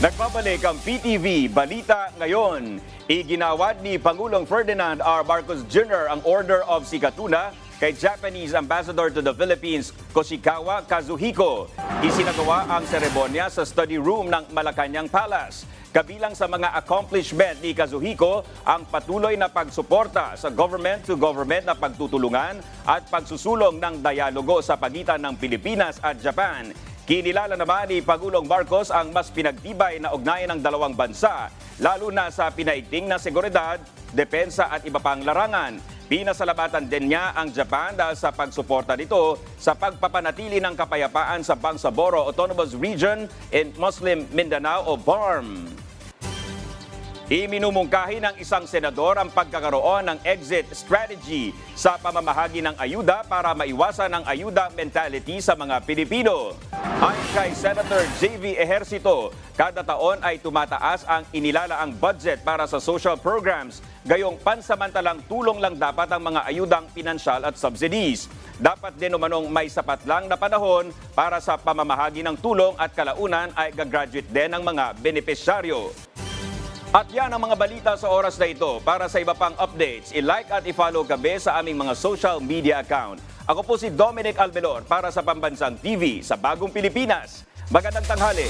Nagbabalik ang PTV Balita Ngayon. Iginawad ni Pangulong Ferdinand R. Marcos Jr. ang Order of Sikatuna kay Japanese Ambassador to the Philippines, Koshikawa Kazuhiko. Isinagawa ang seremonya sa study room ng Malacanang Palace. Kabilang sa mga accomplishment ni Kazuhiko ang patuloy na pagsuporta sa government-to-government na pagtutulungan at pagsusulong ng dialogo sa pagitan ng Pilipinas at Japan. Kinilala naman ni Pangulong Marcos ang mas pinagtibay na ugnayan ng dalawang bansa, lalo na sa pinaigting na seguridad, depensa at iba pang larangan. Pinasalamatan din niya ang Japan dahil sa pagsuporta nito sa pagpapanatili ng kapayapaan sa Bangsamoro Autonomous Region in Muslim Mindanao o BARM. Iminumungkahi ng isang senador ang pagkakaroon ng exit strategy sa pamamahagi ng ayuda para maiwasan ang ayuda mentality sa mga Pilipino. Ayon kay Senator J.V. Ejercito, kada taon ay tumataas ang inilalaang budget para sa social programs. Gayong pansamantalang tulong lang dapat ang mga ayudang pinansyal at subsidies. Dapat din umanong may sapat lang na panahon para sa pamamahagi ng tulong at kalaunan ay gagraduate din ang mga benepisyaryo. At yan ang mga balita sa oras na ito. Para sa iba pang updates, i-like at i-follow kami sa aming mga social media account. Ako po si Dominic Almelor para sa Pambansang TV sa Bagong Pilipinas. Magandang tanghali.